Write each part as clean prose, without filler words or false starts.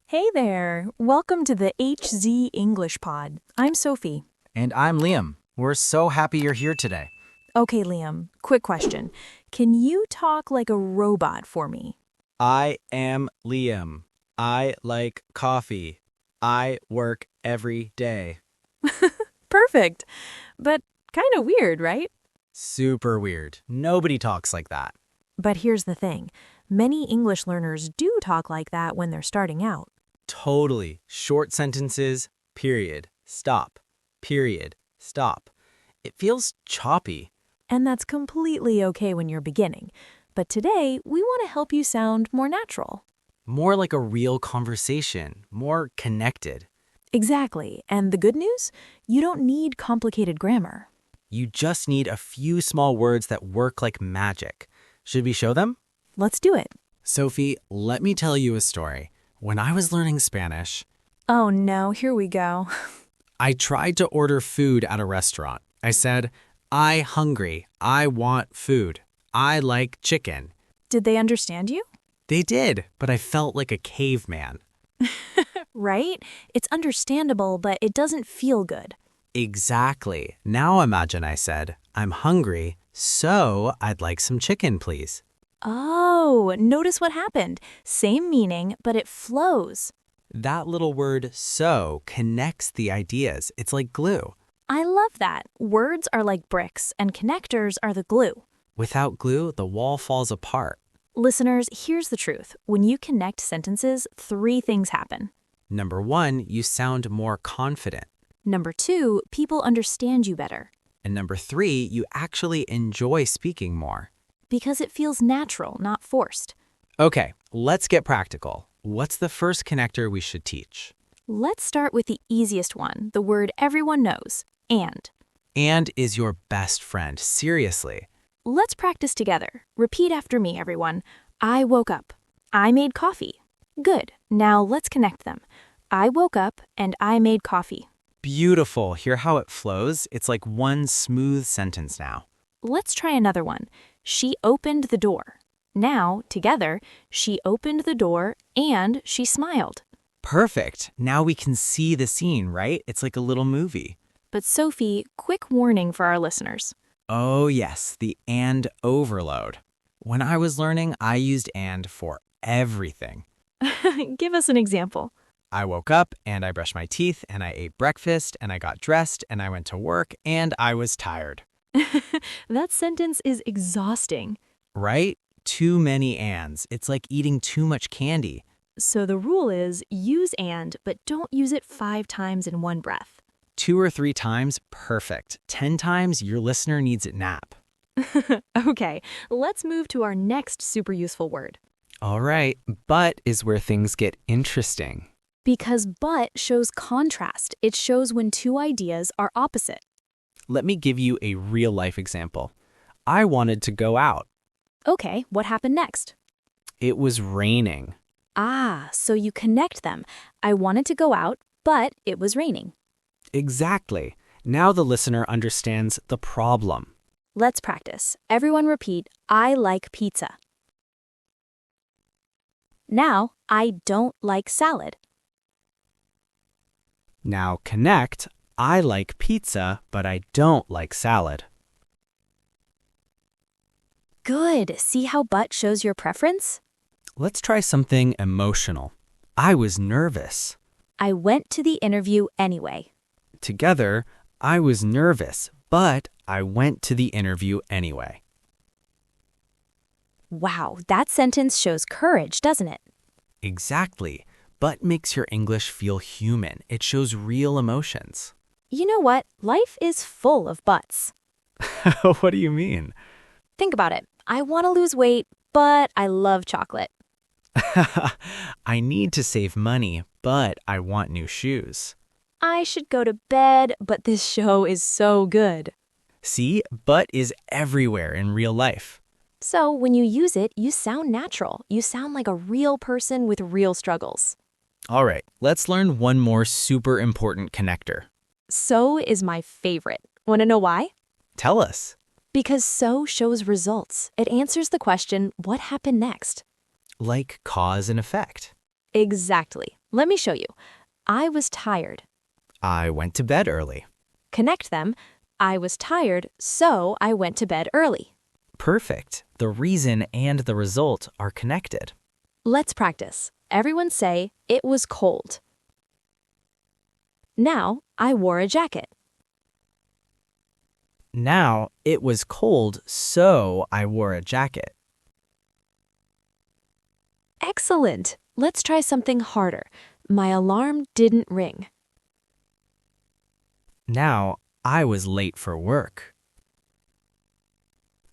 Hey there! Welcome to the HZ English Pod. I'm Sophie. And I'm Liam. We're so happy you're here today. Okay, Liam, quick question. Can you talk like a robot for me? I am Liam. I like coffee. I work every day. Perfect. But kind of weird, right? Super weird. Nobody talks like that. But here's the thing. Many English learners do talk like that when they're starting out. Totally. Short sentences, period, stop, period, stop. It feels choppy. And that's completely okay when you're beginning. But today, we want to help you sound more natural. More like a real conversation, more connected. Exactly. And the good news? You don't need complicated grammar. You just need a few small words that work like magic. Should we show them? Let's do it. Sophie, let me tell you a story. When I was learning Spanish, Oh no, here we go. I tried to order food at a restaurant. I said, I hungry. I want food. I like chicken. Did they understand you? They did, but I felt like a caveman. Right? It's understandable, but it doesn't feel good. Exactly. Now imagine I said, I'm hungry, so I'd like some chicken, please. Oh, notice what happened. Same meaning, but it flows. That little word so connects the ideas. It's like glue. I love that. Words are like bricks, and connectors are the glue. Without glue, the wall falls apart. Listeners, here's the truth. When you connect sentences, 3 things happen. Number 1, you sound more confident. Number 2, people understand you better. And number 3, you actually enjoy speaking more. Because it feels natural, not forced. Okay, let's get practical. What's the first connector we should teach? Let's start with the easiest one, the word everyone knows, and. And is your best friend, seriously. Let's practice together. Repeat after me, everyone. I woke up. I made coffee. Good. Now let's connect them. I woke up and I made coffee. Beautiful. Hear how it flows? It's like one smooth sentence now. Let's try another one. She opened the door. Now, together, she opened the door and she smiled. Perfect. Now we can see the scene, right? It's like a little movie. But Sophie, quick warning for our listeners. Oh yes, the and overload. When I was learning, I used and for everything. Give us an example. I woke up and I brushed my teeth and I ate breakfast and I got dressed and I went to work and I was tired. That sentence is exhausting. Right? Too many ands. It's like eating too much candy. So the rule is use and, but don't use it 5 times in one breath. 2 or 3 times, perfect. 10 times, your listener needs a nap. Okay, let's move to our next super useful word. All right, but is where things get interesting. Because but shows contrast. It shows when 2 ideas are opposite. Let me give you a real-life example. I wanted to go out. Okay, what happened next? It was raining. Ah, so you connect them. I wanted to go out, but it was raining. Exactly. Now the listener understands the problem. Let's practice. Everyone repeat, I like pizza. Now, I don't like salad. Now connect, I like pizza, but I don't like salad. Good. See how but shows your preference? Let's try something emotional. I was nervous. I went to the interview anyway. Together, I was nervous, but I went to the interview anyway. Wow, that sentence shows courage, doesn't it? Exactly. But makes your English feel human. It shows real emotions. You know what? Life is full of buts. What do you mean? Think about it. I want to lose weight, but I love chocolate. I need to save money, but I want new shoes. I should go to bed, but this show is so good. See, but is everywhere in real life. So when you use it, you sound natural. You sound like a real person with real struggles. All right, let's learn one more super important connector. So is my favorite. Want to know why? Tell us. Because so shows results. It answers the question, what happened next? Like cause and effect. Exactly. Let me show you. I was tired. I went to bed early. Connect them. I was tired, so I went to bed early. Perfect. The reason and the result are connected. Let's practice. Everyone say, it was cold. Now, I wore a jacket. Now, it was cold, so I wore a jacket. Excellent. Let's try something harder. My alarm didn't ring. Now, I was late for work.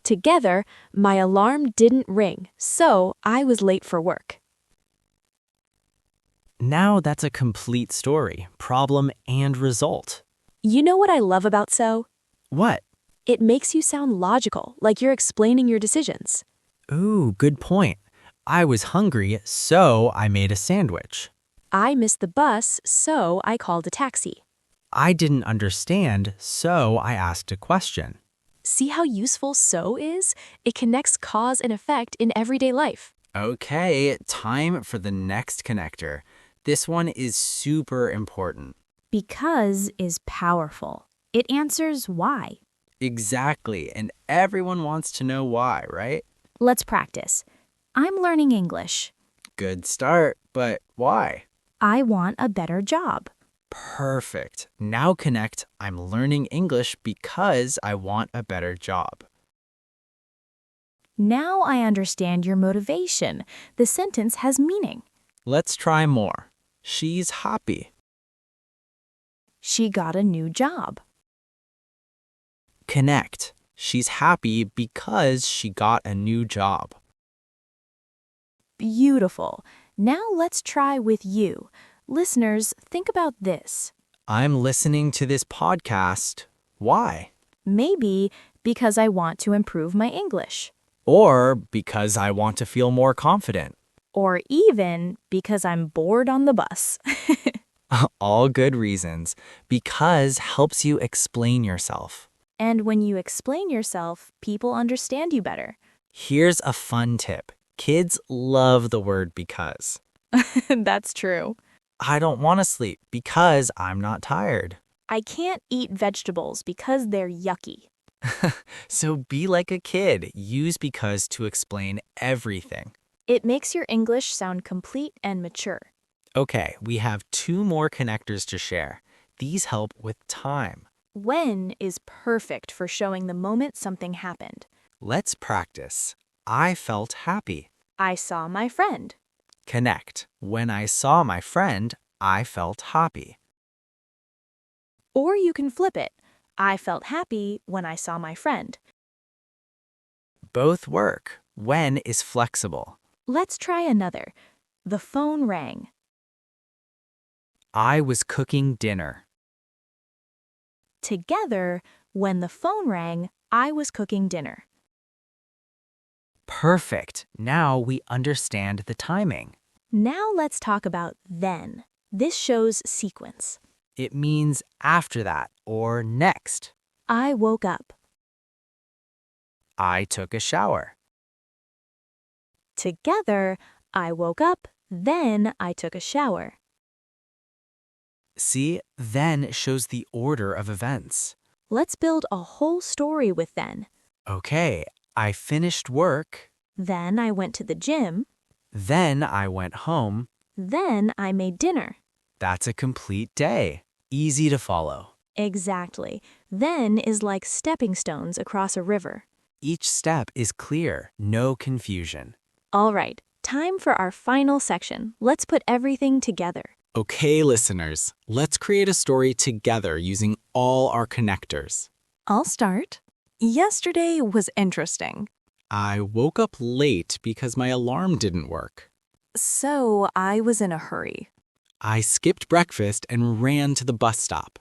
Together, my alarm didn't ring, so I was late for work. Now that's a complete story, problem and result. You know what I love about so? What? It makes you sound logical, like you're explaining your decisions. Ooh, good point. I was hungry, so I made a sandwich. I missed the bus, so I called a taxi. I didn't understand, so I asked a question. See how useful so is? It connects cause and effect in everyday life. Okay, time for the next connector. This one is super important. Because is powerful. It answers why. Exactly, and everyone wants to know why, right? Let's practice. I'm learning English. Good start, but why? I want a better job. Perfect. Now connect, I'm learning English because I want a better job. Now I understand your motivation. The sentence has meaning. Let's try more. She's happy. She got a new job. Connect. She's happy because she got a new job. Beautiful. Now let's try with you. Listeners, think about this. I'm listening to this podcast. Why? Maybe because I want to improve my English. Or because I want to feel more confident. Or even because I'm bored on the bus. All good reasons. Because helps you explain yourself. And when you explain yourself, people understand you better. Here's a fun tip. Kids love the word because. That's true. I don't want to sleep because I'm not tired. I can't eat vegetables because they're yucky. So be like a kid. Use because to explain everything. It makes your English sound complete and mature. Okay, we have 2 more connectors to share. These help with time. When is perfect for showing the moment something happened. Let's practice. I felt happy. I saw my friend. Connect. When I saw my friend, I felt happy. Or you can flip it. I felt happy when I saw my friend. Both work. When is flexible. Let's try another. The phone rang. I was cooking dinner. Together, when the phone rang, I was cooking dinner. Perfect. Now we understand the timing. Now let's talk about then. This shows sequence. It means after that or next. I woke up. I took a shower. Together, I woke up, then I took a shower. See, then shows the order of events. Let's build a whole story with then. Okay, I finished work. Then I went to the gym. Then I went home. Then I made dinner. That's a complete day. Easy to follow. Exactly. Then is like stepping stones across a river. Each step is clear, no confusion. All right, time for our final section. Let's put everything together. Okay, listeners, let's create a story together using all our connectors. I'll start. Yesterday was interesting. I woke up late because my alarm didn't work. So I was in a hurry. I skipped breakfast and ran to the bus stop.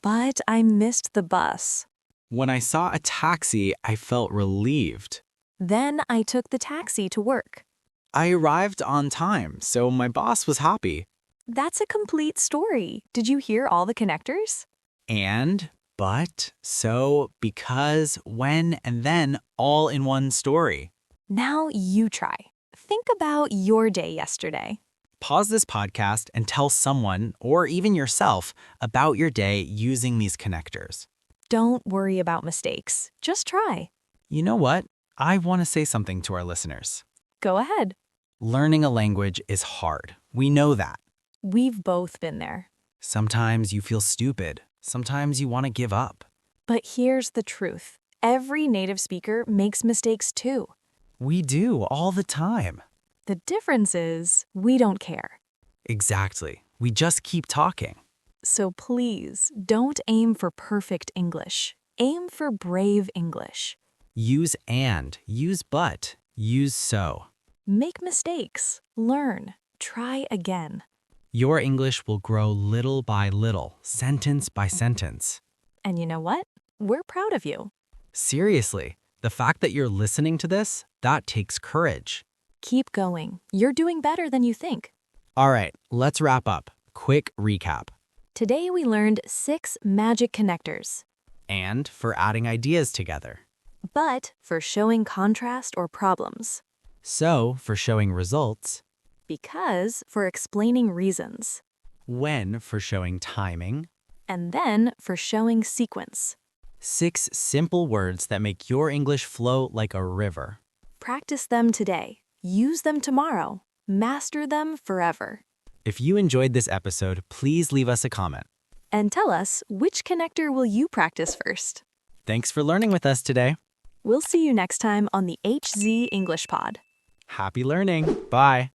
But I missed the bus. When I saw a taxi, I felt relieved. Then I took the taxi to work. I arrived on time, so my boss was happy. That's a complete story. Did you hear all the connectors? And, but, so, because, when, and then, all in one story. Now you try. Think about your day yesterday. Pause this podcast and tell someone, or even yourself, about your day using these connectors. Don't worry about mistakes. Just try. You know what? I want to say something to our listeners. Go ahead. Learning a language is hard. We know that. We've both been there. Sometimes you feel stupid. Sometimes you want to give up. But here's the truth. Every native speaker makes mistakes too. We do all the time. The difference is we don't care. Exactly. We just keep talking. So please, don't aim for perfect English. Aim for brave English. Use and, use but, use so. Make mistakes. Learn. Try again. Your English will grow little by little, sentence by sentence. And you know what? We're proud of you. Seriously, the fact that you're listening to this, that takes courage. Keep going. You're doing better than you think. All right, let's wrap up. Quick recap. Today we learned 6 magic connectors. And for adding ideas together. But for showing contrast or problems. So for showing results. Because for explaining reasons. When for showing timing. And then for showing sequence. 6 simple words that make your English flow like a river. Practice them today. Use them tomorrow. Master them forever. If you enjoyed this episode, please leave us a comment. And tell us, which connector will you practice first? Thanks for learning with us today. We'll see you next time on the HZ English Pod. Happy learning. Bye.